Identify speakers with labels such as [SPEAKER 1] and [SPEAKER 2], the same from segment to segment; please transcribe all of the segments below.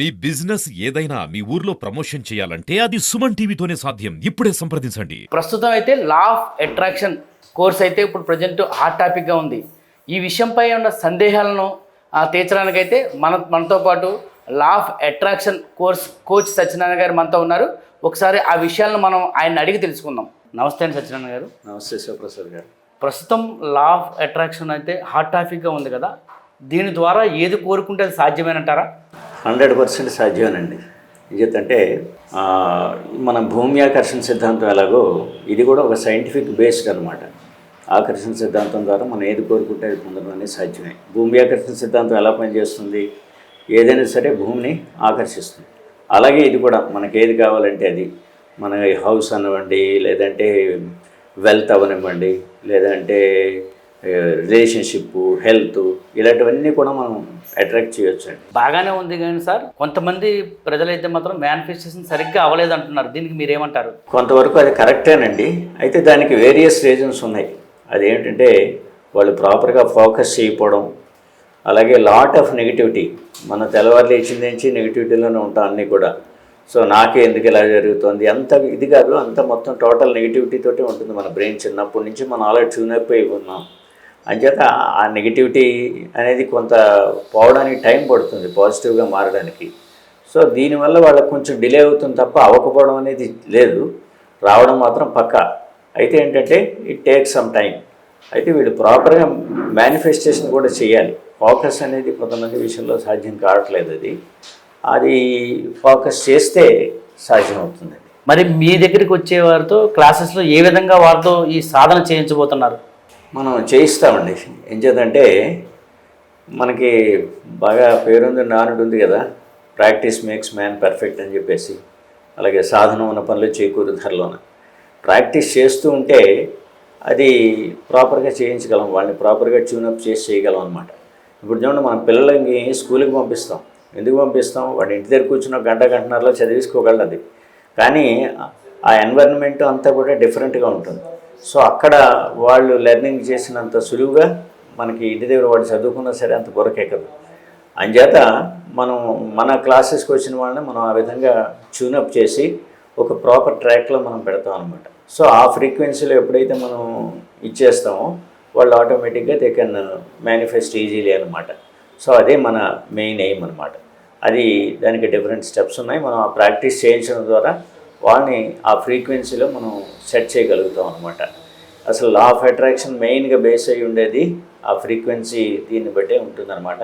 [SPEAKER 1] మీ business ఏదైనా మీ ఊర్లో promotion చేయాలంటే అది సుమన్ టీవీతోనే సాధ్యం. ఇప్పుడే సంప్రదించండి.
[SPEAKER 2] ప్రస్తుతం అయితే లా ఆఫ్ అట్రాక్షన్ కోర్స్ అయితే ఇప్పుడు ప్రజెంట్ హాట్ టాపిక్గా ఉంది. ఈ విషయంపై ఉన్న సందేహాలను తీర్చడానికైతే మనతో పాటు law of attraction coach Satyanarayana గారు మనతో ఉన్నారు. ఒకసారి ఆ విషయాలను మనం ఆయన అడిగి తెలుసుకుందాం. నమస్తే అండి సత్యనారాయణ గారు.
[SPEAKER 3] నమస్తే శివప్రసాద్ గారు.
[SPEAKER 2] ప్రస్తుతం లా ఆఫ్ అట్రాక్షన్ అయితే హాట్ టాపిక్గా ఉంది కదా, దీని ద్వారా ఏది కోరుకుంటే అది సాధ్యమేనంటారా?
[SPEAKER 3] 100% సాధ్యమేనండి. ఎందుకంటే మన భూమి ఆకర్షణ సిద్ధాంతం ఎలాగో ఇది కూడా ఒక సైంటిఫిక్ బేస్డ్ అనమాట. ఆకర్షణ సిద్ధాంతం ద్వారా మనం ఏది కోరుకుంటే అది పొందడం అనేది సాధ్యమే. భూమి ఆకర్షణ సిద్ధాంతం ఎలా పనిచేస్తుంది? ఏదైనా సరే భూమిని ఆకర్షిస్తుంది. అలాగే ఇది కూడా మనకి ఏది కావాలంటే అది, మన హౌస్ అనివ్వండి, లేదంటే వెల్త్ అవనివ్వండి, లేదంటే రిలేషన్షిప్, హెల్త్, ఇలాంటివన్నీ కూడా మనం అట్రాక్ట్ చేయొచ్చు అండి.
[SPEAKER 2] బాగానే ఉంది కానీ సార్, కొంతమంది ప్రజలైతే మాత్రం మేనిఫెస్టేషన్ సరిగ్గా అవ్వలేదు అంటున్నారు. దీనికి మీరేమంటారు?
[SPEAKER 3] కొంతవరకు అది కరెక్టేనండి. అయితే దానికి వేరియస్ రీజన్స్ ఉన్నాయి. అదేంటంటే వాళ్ళు ప్రాపర్గా ఫోకస్ చేయకపోవడం, అలాగే లాట్ ఆఫ్ నెగిటివిటీ. మన తెల్లవారులు ఇచ్చింది నుంచి నెగిటివిటీలోనే ఉంటాం అన్నీ కూడా. సో నాకే ఎందుకు ఇలా జరుగుతుంది, అంత ఇది కాదు, అంత మొత్తం టోటల్ నెగిటివిటీతోటే ఉంటుంది మన బ్రెయిన్. చిన్నప్పటి నుంచి మనం ఆల్రెడీ ట్యూన్ అయిపోయి ఉన్నాం. అంచేత ఆ నెగిటివిటీ అనేది కొంత పోవడానికి టైం పడుతుంది పాజిటివ్గా మారడానికి. సో దీనివల్ల వాళ్ళకి కొంచెం డిలే అవుతుంది తప్ప అవ్వకపోవడం అనేది లేదు, రావడం మాత్రం పక్కా. అయితే ఏంటంటే ఇట్ టేక్స్ సమ్ టైం. అయితే వీళ్ళు ప్రాపర్గా మేనిఫెస్టేషన్ కూడా చేయాలి. ఫోకస్ అనేది కొంతమంది విషయంలో సాధ్యం కావట్లేదు. అది ఫోకస్ చేస్తే సాధ్యం అవుతుందండి.
[SPEAKER 2] మరి మీ దగ్గరికి వచ్చే వారితో క్లాసెస్లో ఏ విధంగా వారితో ఈ సాధన చేయించబోతున్నారు?
[SPEAKER 3] మనం చేయిస్తామండి. ఏం చేద్దంటే మనకి బాగా పేరుంది, నానుడు ఉంది కదా, ప్రాక్టీస్ మేక్స్ మ్యాన్ పర్ఫెక్ట్ అని చెప్పేసి. అలాగే సాధన ఉన్న పనులు చేకూరు ధరలోన. ప్రాక్టీస్ చేస్తూ ఉంటే అది ప్రాపర్గా చేయించగలం, వాళ్ళని ప్రాపర్గా ట్యూనప్ చేసి చేయగలం అనమాట. ఇప్పుడు చూడండి, మన పిల్లలకి స్కూల్కి పంపిస్తాం. ఎందుకు పంపిస్తాం? వాడి ఇంటి దగ్గర కూర్చున్న గంటన్నరలో చదివించుకోగలదు అది. కానీ ఆ ఎన్వైరన్మెంట్ అంతా కూడా డిఫరెంట్గా ఉంటుంది. సో అక్కడ వాళ్ళు లెర్నింగ్ చేసినంత సులువుగా మనకి ఇంటి దగ్గర వాడు చదువుకున్నా సరే అంత బొరకెక్కదు. అంచేత మనం మన క్లాసెస్కి వచ్చిన వాళ్ళని మనం ఆ విధంగా ట్యూనప్ చేసి ఒక ప్రాపర్ ట్రాక్లో మనం పెడతాం అనమాట. సో ఆ ఫ్రీక్వెన్సీలో ఎప్పుడైతే మనం ఇచ్చేస్తామో వాళ్ళు ఆటోమేటిక్గా దే కెన్ మేనిఫెస్ట్ ఈజీలీ అనమాట. సో అదే మన మెయిన్ ఎయిమ్ అనమాట. అది దానికి డిఫరెంట్ స్టెప్స్ ఉన్నాయి. మనం ఆ ప్రాక్టీస్ చేయించడం ద్వారా వాళ్ళని ఆ ఫ్రీక్వెన్సీలో మనం సెట్ చేయగలుగుతాం అనమాట. అసలు లా ఆఫ్ అట్రాక్షన్ మెయిన్గా బేస్ అయ్యి ఉండేది ఆ ఫ్రీక్వెన్సీ, దీన్ని బట్టే ఉంటుందన్నమాట.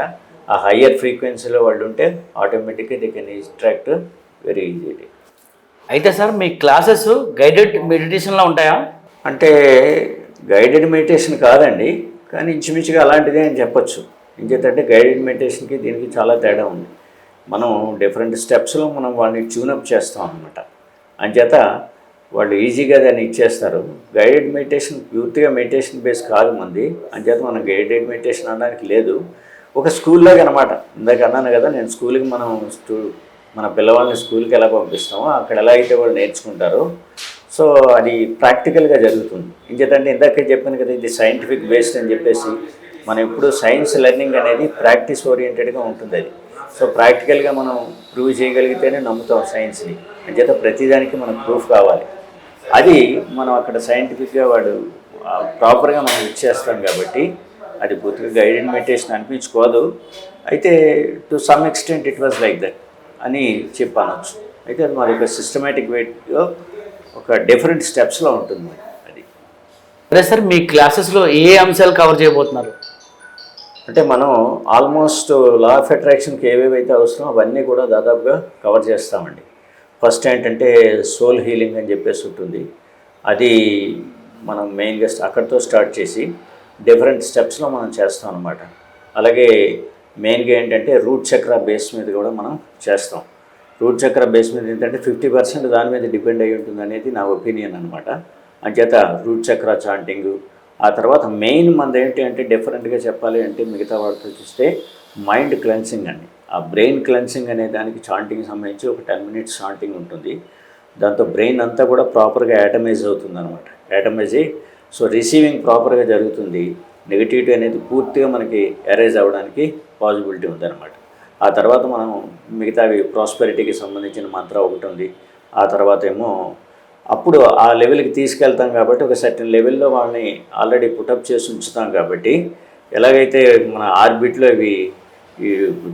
[SPEAKER 3] ఆ హయ్యర్ ఫ్రీక్వెన్సీలో వాళ్ళు ఉంటే ఆటోమేటిక్గా they can attract very easily.
[SPEAKER 2] అయితే సార్, మీ క్లాసెస్ గైడెడ్ మెడిటేషన్లో ఉంటాయా?
[SPEAKER 3] అంటే గైడెడ్ మెడిటేషన్ కాదండి, కానీ ఇంచుమించుగా అలాంటిదే అని చెప్పొచ్చు. ఇంకేంటంటే గైడెడ్ మెడిటేషన్కి దీనికి చాలా తేడా ఉంది. మనం డిఫరెంట్ స్టెప్స్లో మనం వాళ్ళని ట్యూనప్ చేస్తాం అనమాట. అంచేత వాళ్ళు ఈజీగా దాన్ని ఇచ్చేస్తారు. గైడెడ్ మెడిటేషన్ పూర్తిగా మెడిటేషన్ బేస్ కాదు మంది. అంచేత మనం గైడెడ్ మెడిటేషన్ అనడానికి లేదు. ఒక స్కూల్లాగా అనమాట. ఇందాక అన్నాను కదా, నేను స్కూల్కి మన పిల్లవాళ్ళని స్కూల్కి ఎలా పంపిస్తామో అక్కడ ఎలా అయితే వాళ్ళు నేర్చుకుంటారో, సో అది ప్రాక్టికల్గా జరుగుతుంది. ఇంకేంటంటే ఇందాక చెప్పాను కదా, ఇది సైంటిఫిక్ బేస్డ్ అని చెప్పేసి. మనం ఇప్పుడు సైన్స్ లెర్నింగ్ అనేది ప్రాక్టీస్ ఓరియంటెడ్గా ఉంటుంది. అది సో ప్రాక్టికల్గా మనం ప్రూవ్ చేయగలిగితేనే నమ్ముతాం సైన్స్ని. అంచేత ప్రతిదానికి మనకు ప్రూఫ్ కావాలి. అది మనం అక్కడ సైంటిఫిక్గా వాడు ప్రాపర్గా మనం ఇచ్చేస్తాం కాబట్టి అది పూర్తిగా గైడెడ్ మెడిటేషన్ అనిపించుకోదు. అయితే to some extent it was like that అని చెప్పనవచ్చు. అయితే అది మరి ఒక సిస్టమేటిక్ వేలో ఒక డిఫరెంట్ స్టెప్స్లో ఉంటుంది అది.
[SPEAKER 2] అదే సార్, మీ క్లాసెస్లో ఏ అంశాలు కవర్ చేయబోతున్నారు?
[SPEAKER 3] అంటే మనం ఆల్మోస్ట్ లా ఆఫ్ అట్రాక్షన్కి ఏవేవైతే అవసరమో అవన్నీ కూడా దాదాపుగా కవర్ చేస్తామండి. ఫస్ట్ ఏంటంటే సోల్ హీలింగ్ అని చెప్పేసి ఉంటుంది. అది మనం మెయిన్గా అక్కడితో స్టార్ట్ చేసి డిఫరెంట్ స్టెప్స్లో మనం చేస్తాం అనమాట. అలాగే మెయిన్గా ఏంటంటే రూట్ చక్ర బేస్ మీద కూడా మనం చేస్తాం. రూట్ చక్ర బేస్ మీద ఏంటంటే 50% దాని మీద డిపెండ్ అయి ఉంటుంది అనేది నా ఒపీనియన్ అనమాట. అంచేత రూట్ చక్ర చాంటింగు, ఆ తర్వాత మెయిన్ మనది ఏంటి అంటే డిఫరెంట్గా చెప్పాలి అంటే మిగతా వాటితో చూస్తే మైండ్ క్లెన్సింగ్ అండి. ఆ బ్రెయిన్ క్లెన్సింగ్ అనే దానికి చాంటింగ్ సంబంధించి ఒక 10 minutes చాంటింగ్ ఉంటుంది. దాంతో బ్రెయిన్ అంతా కూడా ప్రాపర్గా యాటమైజ్ అవుతుంది అనమాట. యాటమైజ్ అయ్యి సో రిసీవింగ్ ప్రాపర్గా జరుగుతుంది. నెగిటివిటీ అనేది పూర్తిగా మనకి ఎరేజ్ అవ్వడానికి పాసిబిలిటీ ఉందన్నమాట. ఆ తర్వాత మనం మిగతావి ప్రాస్పెరిటీకి సంబంధించిన మంత్ర ఒకటి ఉంది. ఆ తర్వాత ఏమో అప్పుడు ఆ లెవెల్కి తీసుకెళ్తాం కాబట్టి ఒక సర్టన్ లెవెల్లో వాళ్ళని ఆల్రెడీ పుటప్ చేసి ఉంచుతాం కాబట్టి ఎలాగైతే మన ఆర్బిట్లో ఇవి ఈ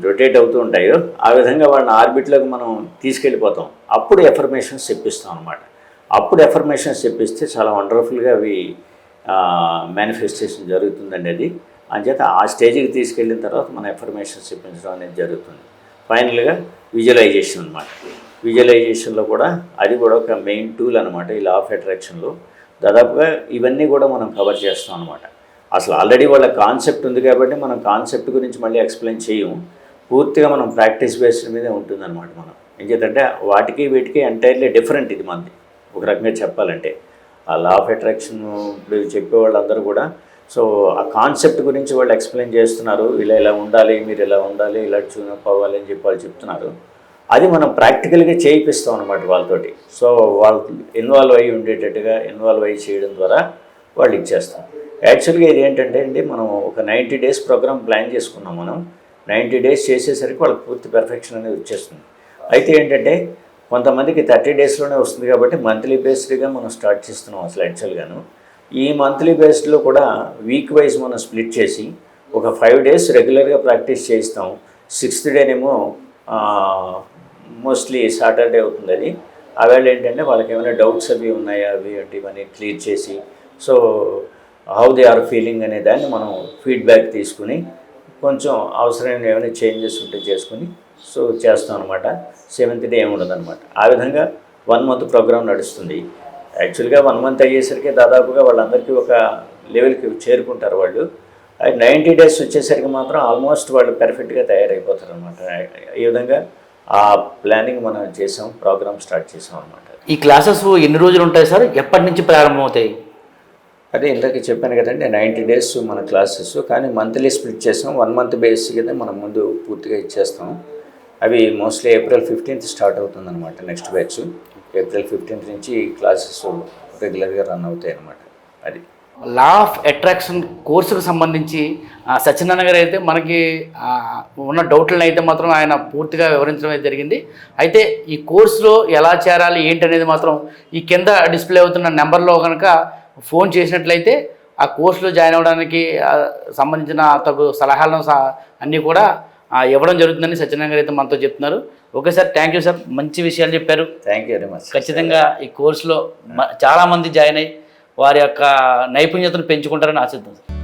[SPEAKER 3] రొటేట్ అవుతూ ఉంటాయో ఆ విధంగా వాళ్ళని ఆర్బిట్లోకి మనం తీసుకెళ్ళిపోతాం. అప్పుడు ఎఫర్మేషన్స్ చెప్పిస్తాం అనమాట. అప్పుడు ఎఫర్మేషన్స్ చెప్పిస్తే చాలా వండర్ఫుల్గా అవి మేనిఫెస్టేషన్ జరుగుతుందండి. అది అంచేత ఆ స్టేజ్కి తీసుకెళ్ళిన తర్వాత మన ఎఫర్మేషన్స్ చెప్పించడం అనేది జరుగుతుంది. ఫైనల్గా విజువలైజేషన్ అనమాట. విజువలైజేషన్లో కూడా అది కూడా ఒక మెయిన్ టూల్ అనమాట. ఈ లా ఆఫ్ అట్రాక్షన్లో దాదాపుగా ఇవన్నీ కూడా మనం కవర్ చేస్తాం అనమాట. అసలు ఆల్రెడీ వాళ్ళ కాన్సెప్ట్ ఉంది కాబట్టి మనం కాన్సెప్ట్ గురించి మళ్ళీ ఎక్స్ప్లెయిన్ చేయము. పూర్తిగా మనం ప్రాక్టీస్ బేస్డ్ మీదే ఉంటుందన్నమాట. మనం ఏం చేద్దంటే వాటికి వీటికి ఎంటైర్లీ డిఫరెంట్ ఇది మనది ఒక రకంగా చెప్పాలంటే. ఆ లా ఆఫ్ అట్రాక్షన్ ఇప్పుడు చెప్పేవాళ్ళందరూ కూడా సో ఆ కాన్సెప్ట్ గురించి వాళ్ళు ఎక్స్ప్లెయిన్ చేస్తున్నారు. ఇలా ఇలా ఉండాలి, మీరు ఇలా ఉండాలి, ఇలా ట్యూనప్ అవ్వాలి అని చెప్పి వాళ్ళు చెప్తున్నారు. అది మనం ప్రాక్టికల్గా చేయిస్తాం అనమాట వాళ్ళతోటి. సో వాళ్ళు ఇన్వాల్వ్ అయ్యి ఉండేటట్టుగా ఇన్వాల్వ్ అయ్యి చేయడం ద్వారా వాళ్ళు ఇచ్చేస్తాం. యాక్చువల్గా ఇది ఏంటంటే అండి, మనం ఒక 90 days ప్రోగ్రామ్ ప్లాన్ చేసుకున్నాం. మనం 90 days చేసేసరికి వాళ్ళకి పూర్తి పెర్ఫెక్షన్ అనేది వచ్చేస్తుంది. అయితే ఏంటంటే కొంతమందికి 30 daysలోనే వస్తుంది కాబట్టి మంత్లీ బేస్డ్గా మనం స్టార్ట్ చేస్తున్నాం అసలు యాక్చువల్గాను. ఈ మంత్లీ బేస్డ్లో కూడా వీక్ వైజ్ మనం స్ప్లిట్ చేసి ఒక 5 days రెగ్యులర్గా ప్రాక్టీస్ చేయిస్తాం. 6th డేనేమో మోస్ట్లీ సాటర్డే అవుతుంది. అది ఆవేళ ఏంటంటే వాళ్ళకి ఏమైనా డౌట్స్ అవి ఉన్నాయా అవి అంటే ఇవన్నీ క్లియర్ చేసి so how they are feeling అనే దాన్ని మనం ఫీడ్బ్యాక్ తీసుకుని కొంచెం అవసరమైన ఏమైనా చేంజెస్ ఉంటే చేసుకుని సో చేస్తాం అనమాట. 7th day ఏమి ఉండదు అనమాట. ఆ విధంగా 1 month ప్రోగ్రామ్ నడుస్తుంది. యాక్చువల్గా 1 month అయ్యేసరికి దాదాపుగా వాళ్ళందరికీ ఒక లెవెల్కి చేరుకుంటారు వాళ్ళు. 90 days వచ్చేసరికి మాత్రం ఆల్మోస్ట్ వాళ్ళు పెర్ఫెక్ట్గా తయారైపోతారు అనమాట. ఈ విధంగా ఆ ప్లానింగ్ మనం చేసాం, ప్రోగ్రామ్ స్టార్ట్ చేసాం అనమాట.
[SPEAKER 2] ఈ క్లాసెస్ ఎన్ని రోజులు ఉంటాయి సార్? ఎప్పటి నుంచి ప్రారంభమవుతాయి?
[SPEAKER 3] అదే ఇందాక చెప్పాను కదండి, 90 days మన క్లాసెస్, కానీ మంత్లీ స్ప్లిట్ చేసాం. 1 month బేస్ కింద మనం ముందు పూర్తిగా ఇచ్చేస్తాం. అవి మోస్ట్లీ April 15th స్టార్ట్ అవుతుందన్నమాట నెక్స్ట్ బ్యాచ్. April 15th నుంచి క్లాసెస్ రెగ్యులర్గా రన్ అవుతాయి అన్నమాట. అది
[SPEAKER 2] లా ఆఫ్ అట్రాక్షన్ కోర్సుకు సంబంధించి సత్యనారాయణ గారు అయితే మనకి ఉన్న డౌట్లను అయితే మాత్రం ఆయన పూర్తిగా వివరించడం అయితే జరిగింది. అయితే ఈ కోర్సులో ఎలా చేరాలి ఏంటనేది మాత్రం ఈ కింద డిస్ప్లే అవుతున్న నెంబర్లో కనుక ఫోన్ చేసినట్లయితే ఆ కోర్సులో జాయిన్ అవ్వడానికి సంబంధించిన తగు సలహాలను అన్నీ కూడా ఇవ్వడం జరుగుతుందని సత్యనారాయణ గారు అయితే మనతో చెప్తున్నారు. Okay sir, thank you sir, మంచి విషయాలు చెప్పారు.
[SPEAKER 3] Thank you very much.
[SPEAKER 2] ఖచ్చితంగా ఈ కోర్సులో చాలామంది జాయిన్ అయ్యి వారి యొక్క నైపుణ్యతను పెంచుకుంటారని ఆశిద్దాం సార్.